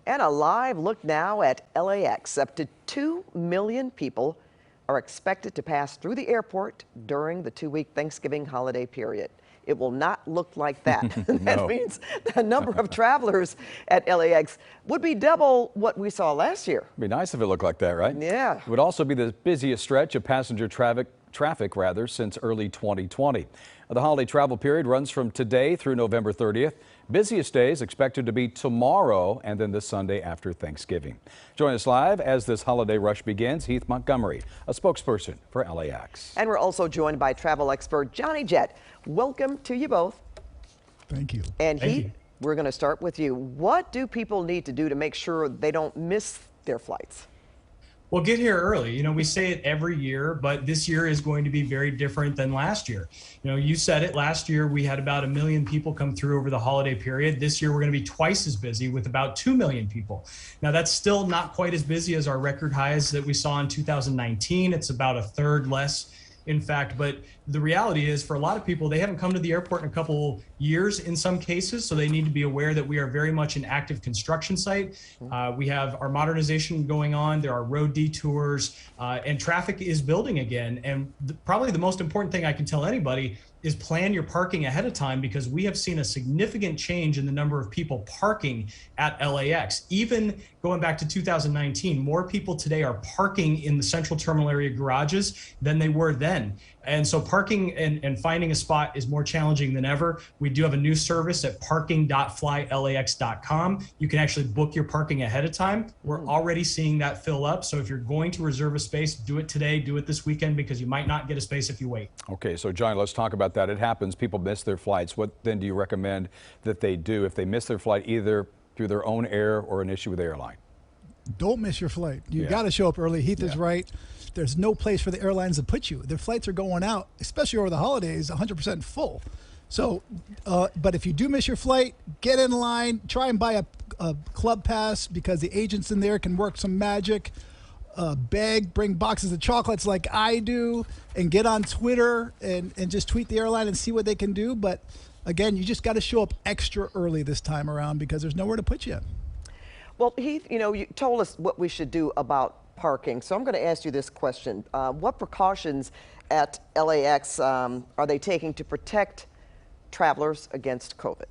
And a live look now at LAX. Up to 2 million people are expected to pass through the airport during the 2-week Thanksgiving holiday period. It will not look like that. That means the number of travelers at LAX would be double what we saw last year. It'd be nice if it looked like that, right? Yeah. It would also be the busiest stretch of passenger traffic since early 2020. The holiday travel period runs from today through November 30th. Busiest days expected to be tomorrow and then the Sunday after Thanksgiving. Join us live as this holiday rush begins. Heath Montgomery, a spokesperson for LAX. And we're also joined by travel expert Johnny Jett. Welcome to you both. Thank you. And Heath, we're going to start with you. What do people need to do to make sure they don't miss their flights? Well, get here early. You know, we say it every year, but this year is going to be very different than last year. You know, you said it, last year we had about 1 million people come through over the holiday period. This year we're going to be twice as busy with about 2 million people. Now, that's still not quite as busy as our record highs that we saw in 2019. It's about a third less, in fact, but the reality is for a lot of people, they haven't come to the airport in a couple years in some cases, so they need to be aware that we are very much an active construction site. We have our modernization going on, there are road detours, and traffic is building again. And probably the most important thing I can tell anybody is plan your parking ahead of time, because we have seen a significant change in the number of people parking at LAX. Even going back to 2019, more people today are parking in the central terminal area garages than they were then. And so parking and finding a spot is more challenging than ever. We do have a new service at parking.flylax.com. You can actually book your parking ahead of time. We're already seeing that fill up. So if you're going to reserve a space, do it today, do it this weekend, because you might not get a space if you wait. Okay, so Johnny, let's talk about that. It happens. People miss their flights. What then do you recommend that they do if they miss their flight, either through their own error or an issue with the airline? Don't miss your flight. You got to show up early. Heath is right. There's no place for the airlines to put you. Their flights are going out, especially over the holidays, 100% full. So, but if you do miss your flight, get in line, try and buy a club pass, because the agents in there can work some magic. Bring boxes of chocolates like I do, and get on Twitter and just tweet the airline and see what they can do. But again, you just got to show up extra early this time around, because there's nowhere to put you. Well, Heath, you know, you told us what we should do about parking. So I'm going to ask you this question. What precautions at LAX are they taking to protect travelers against COVID?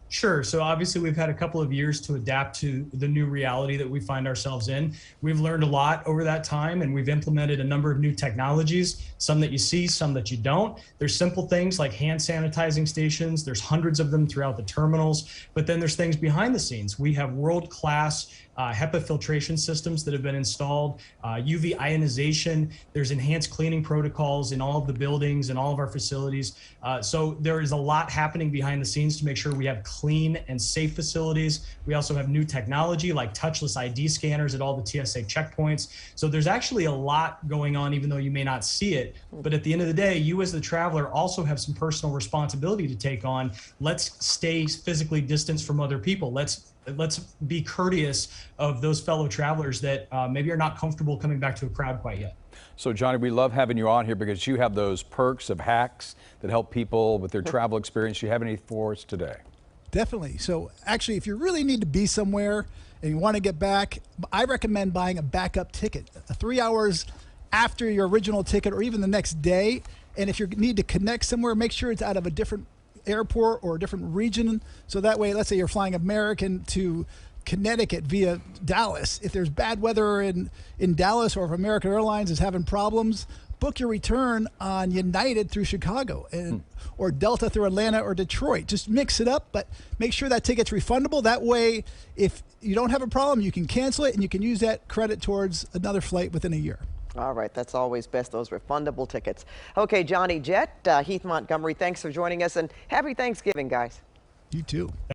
Sure. So obviously we've had a couple of years to adapt to the new reality that we find ourselves in. We've learned a lot over that time, and we've implemented a number of new technologies, some that you see, some that you don't. There's simple things like hand sanitizing stations. There's hundreds of them throughout the terminals, but then there's things behind the scenes. We have world-class HEPA filtration systems that have been installed, UV ionization. There's enhanced cleaning protocols in all of the buildings and all of our facilities. So there is a lot happening behind the scenes to make sure we have clean and safe facilities. We also have new technology like touchless ID scanners at all the TSA checkpoints. So there's actually a lot going on, even though you may not see it. But at the end of the day, you as the traveler also have some personal responsibility to take on. Let's stay physically distanced from other people. Let's be courteous of those fellow travelers that maybe are not comfortable coming back to a crowd quite yet. So Johnny, we love having you on here because you have those perks of hacks that help people with their travel experience. Do you have any for us today? Definitely. So actually, if you really need to be somewhere and you want to get back, I recommend buying a backup ticket, 3 hours after your original ticket or even the next day. And if you need to connect somewhere, make sure it's out of a different airport or a different region. So that way, let's say you're flying American to Connecticut via Dallas. If there's bad weather in Dallas, or if American Airlines is having problems, book your return on United through Chicago or Delta through Atlanta or Detroit. Just mix it up, but make sure that ticket's refundable. That way, if you don't have a problem, you can cancel it and you can use that credit towards another flight within a year. All right, that's always best, those refundable tickets. Okay, Johnny Jett, Heath Montgomery, thanks for joining us, and happy Thanksgiving, guys. You too.